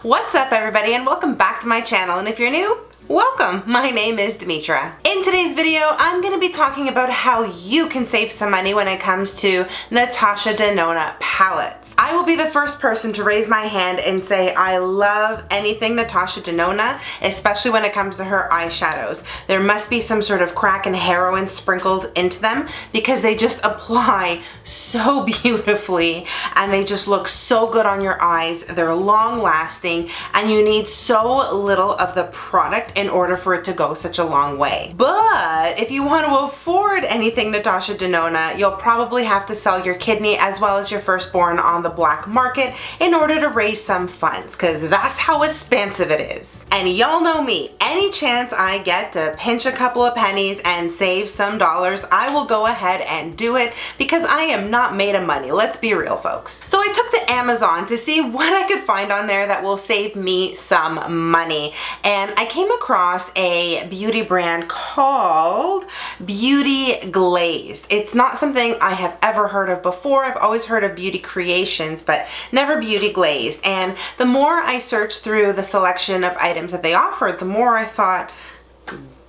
What's up everybody and welcome back to my channel, and if you're new, welcome! My name is Dimitra. In today's video, I'm going to be talking about how you can save some money when it comes to NATASHA DENONA palettes. I will be the first person to raise my hand and say I love anything NATASHA DENONA, especially when it comes to her eyeshadows. There must be some sort of crack and heroin sprinkled into them because they just apply so beautifully and they just look so good on your eyes. They're long lasting and you need so little of the product in order for it to go such a long way. But if you want to afford anything NATASHA DENONA, you'll probably have to sell your kidney as well as your firstborn on the black market in order to raise some funds, because that's how expensive it is. And y'all know me, any chance I get to pinch a couple of pennies and save some dollars, I will go ahead and do it because I am not made of money. Let's be real, folks. So I took to Amazon to see what I could find on there that will save me some money, and I came across a beauty brand called Beauty Glazed. It's not something I have ever heard of before. I've always heard of Beauty Creations, but never Beauty Glazed. And the more I searched through the selection of items that they offered, the more I thought,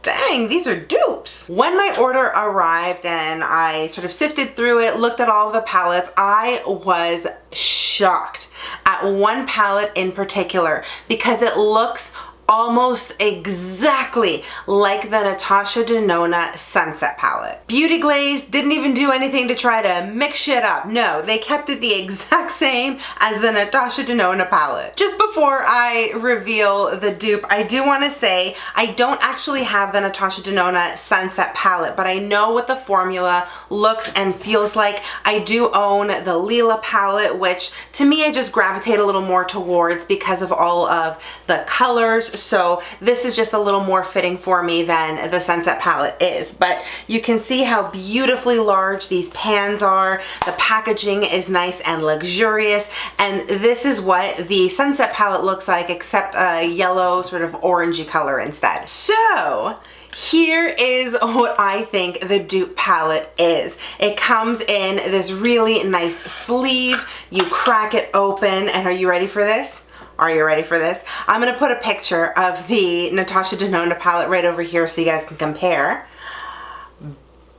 dang, these are dupes. When my order arrived and I sort of sifted through it, looked at all of the palettes, I was shocked at one palette in particular because it looks almost exactly like the NATASHA DENONA Sunset palette. Beauty Glazed didn't even do anything to try to mix shit up. No, they kept it the exact same as the NATASHA DENONA palette. Just before I reveal the dupe, I do want to say I don't actually have the NATASHA DENONA Sunset palette, but I know what the formula looks and feels like. I do own the Lila palette, which to me I just gravitate a little more towards because of all of the colors. So this is just a little more fitting for me than the Sunset palette is. But you can see how beautifully large these pans are. The packaging is nice and luxurious. And this is what the Sunset palette looks like, except a yellow sort of orangey color instead. So here is what I think the dupe palette is. It comes in this really nice sleeve. You crack it open, and are you ready for this? Are you ready for this? I'm going to put a picture of the NATASHA DENONA palette right over here so you guys can compare.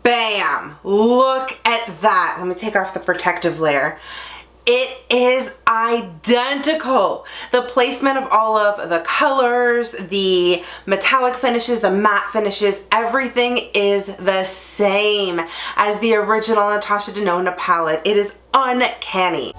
Bam! Look at that. Let me take off the protective layer. It is identical. The placement of all of the colors, the metallic finishes, the matte finishes, everything is the same as the original NATASHA DENONA palette. It is uncanny.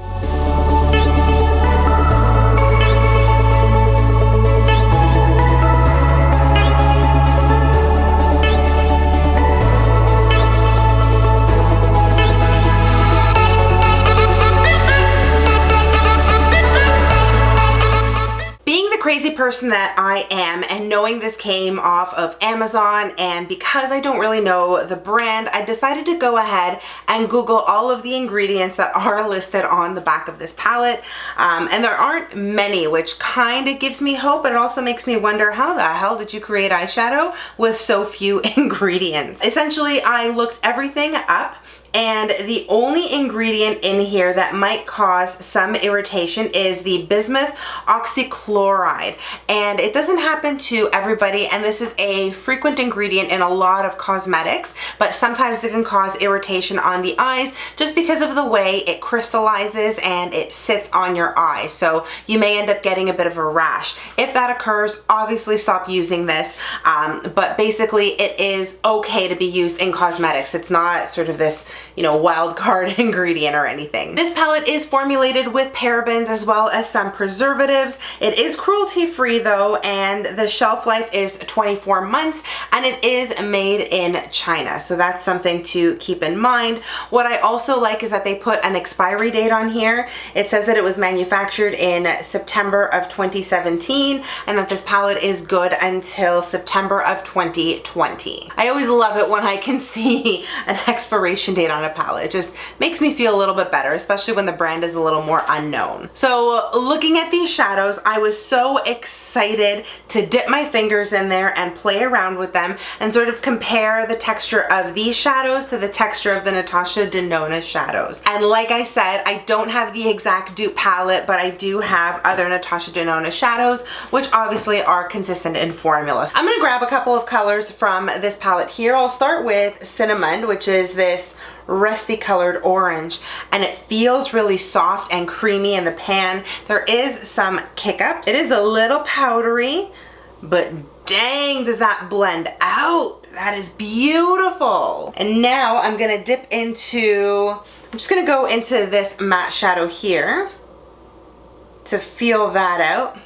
Crazy person that I am, and knowing this came off of Amazon, and because I don't really know the brand, I decided to go ahead and Google all of the ingredients that are listed on the back of this palette, and there aren't many, which kind of gives me hope, but it also makes me wonder, how the hell did you create eyeshadow with so few ingredients? Essentially, I looked everything up, and the only ingredient in here that might cause some irritation is the bismuth oxychloride. And it doesn't happen to everybody, and this is a frequent ingredient in a lot of cosmetics, but sometimes it can cause irritation on the eyes just because of the way it crystallizes and it sits on your eye. So you may end up getting a bit of a rash. If that occurs, obviously stop using this, but basically it is okay to be used in cosmetics. It's not sort of this, you know, wild card ingredient or anything. This palette is formulated with parabens as well as some preservatives. It is cruelty free though, and the shelf life is 24 months, and it is made in China. So that's something to keep in mind. What I also like is that they put an expiry date on here. It says that it was manufactured in September of 2017 and that this palette is good until September of 2020. I always love it when I can see an expiration date it on a palette. It just makes me feel a little bit better, especially when the brand is a little more unknown. So looking at these shadows, I was so excited to dip my fingers in there and play around with them and sort of compare the texture of these shadows to the texture of the Natasha Denona shadows. And like I said, I don't have the exact dupe palette, but I do have other Natasha Denona shadows, which obviously are consistent in formula. I'm gonna grab a couple of colors from this palette here. I'll start with Cinnamon, which is this rusty colored orange, and it feels really soft and creamy in the pan. There is some kick ups. It is a little powdery, but dang, does that blend out. That is beautiful. And now I'm gonna dip into, I'm just gonna go into this matte shadow here to feel that out.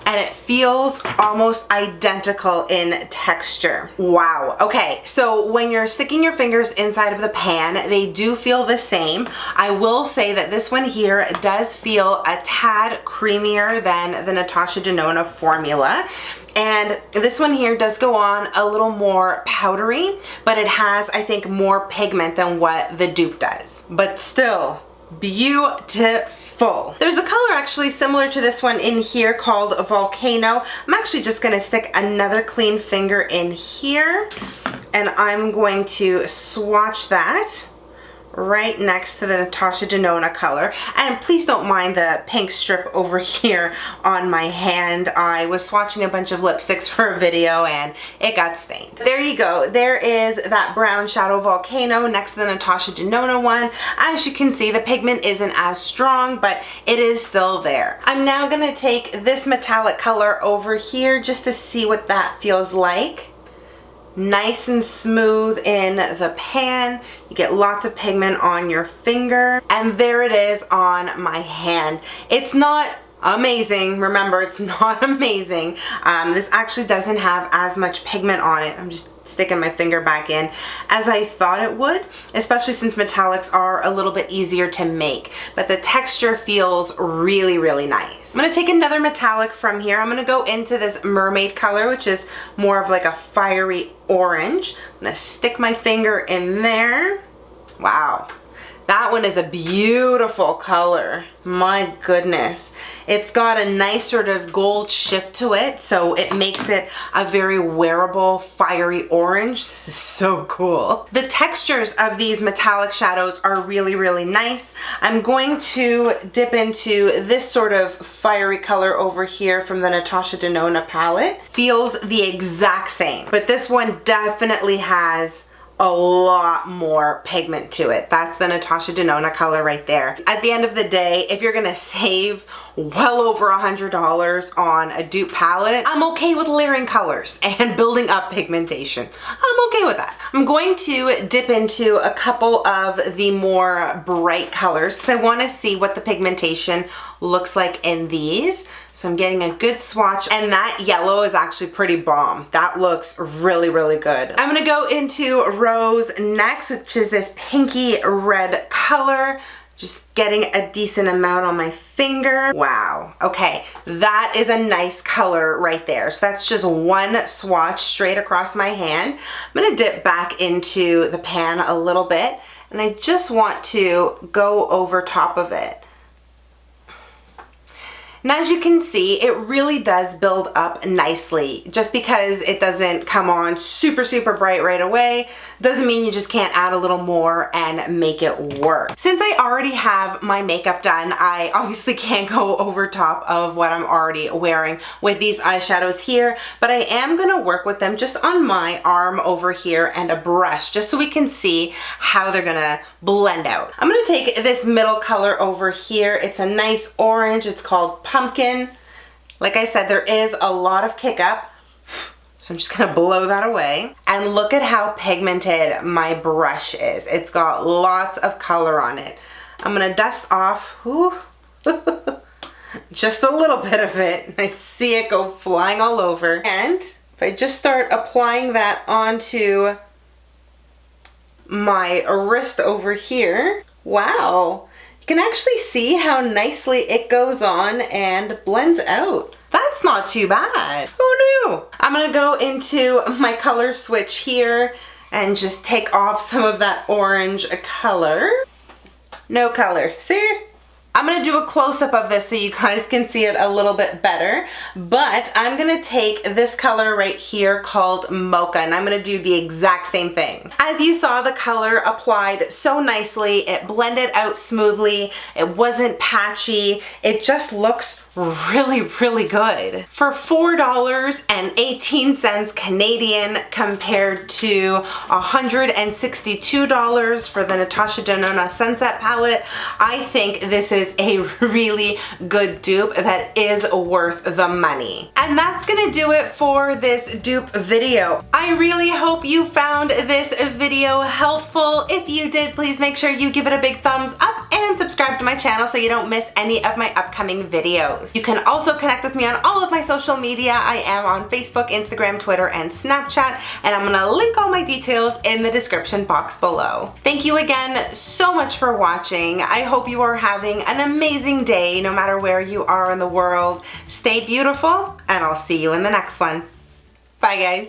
And it feels almost identical in texture. Wow. Okay, so when you're sticking your fingers inside of the pan, they do feel the same. I will say that this one here does feel a tad creamier than the Natasha Denona formula. And this one here does go on a little more powdery, but it has, I think, more pigment than what the dupe does. But still, beautiful. There's a color actually similar to this one in here called Volcano. I'm actually just gonna stick another clean finger in here, and I'm going to swatch that right next to the Natasha Denona color. And please don't mind the pink strip over here on my hand. I was swatching a bunch of lipsticks for a video and it got stained. There you go. There is that brown shadow Volcano next to the Natasha Denona one. As you can see, the pigment isn't as strong, but it is still there. I'm now gonna take this metallic color over here just to see what that feels like. Nice and smooth in the pan. You get lots of pigment on your finger, and there it is on my hand. It's not amazing. Remember, it's not amazing. This actually doesn't have as much pigment on it. I'm just sticking my finger back in as I thought it would, especially since metallics are a little bit easier to make, but the texture feels really, really nice. I'm gonna take another metallic from here. I'm gonna go into this mermaid color, which is more of like a fiery orange. I'm gonna stick my finger in there. Wow. That one is a beautiful color. My goodness. It's got a nice sort of gold shift to it, so it makes it a very wearable, fiery orange. This is so cool. The textures of these metallic shadows are really, really nice. I'm going to dip into this sort of fiery color over here from the Natasha Denona palette. Feels the exact same, but this one definitely has a lot more pigment to it. That's the Natasha Denona color right there. At the end of the day, if you're gonna save well over $100 on a dupe palette, I'm okay with layering colors and building up pigmentation. I'm okay with that. I'm going to dip into a couple of the more bright colors because I want to see what the pigmentation looks like in these. So I'm getting a good swatch, and that yellow is actually pretty bomb. That looks really, really good. I'm gonna go into Rose next, which is this pinky red color. Just getting a decent amount on my finger. Wow. Okay, that is a nice color right there. So that's just one swatch straight across my hand. I'm gonna dip back into the pan a little bit, and I just want to go over top of it. And as you can see, it really does build up nicely. Just because it doesn't come on super, super bright right away doesn't mean you just can't add a little more and make it work. Since I already have my makeup done, I obviously can't go over top of what I'm already wearing with these eyeshadows here, but I am gonna work with them just on my arm over here and a brush, just so we can see how they're gonna blend out. I'm gonna take this middle color over here. It's a nice orange. It's called Pumpkin. Like I said, there is a lot of kick up, so I'm just gonna blow that away. And look at how pigmented my brush is. It's got lots of color on it. I'm gonna dust off just a little bit of it. I see it go flying all over. And if I just start applying that onto my wrist over here, wow. You can actually see how nicely it goes on and blends out. That's not too bad. Who knew? I'm gonna go into my color switch here and just take off some of that orange color. No color, see? I'm gonna do a close-up of this so you guys can see it a little bit better, but I'm gonna take this color right here called Mocha, and I'm gonna do the exact same thing. As you saw, the color applied so nicely, it blended out smoothly, it wasn't patchy, it just looks really, really good. For $4.18 Canadian compared to $162 for the Natasha Denona Sunset palette, I think this is a really good dupe that is worth the money. And that's gonna do it for this dupe video. I really hope you found this video helpful. If you did, please make sure you give it a big thumbs up and subscribe to my channel so you don't miss any of my upcoming videos. You can also connect with me on all of my social media. I am on Facebook, Instagram, Twitter, and Snapchat, and I'm gonna link all my details in the description box below. Thank you again so much for watching. I hope you are having an amazing day no matter where you are in the world. Stay beautiful, and I'll see you in the next one. Bye guys.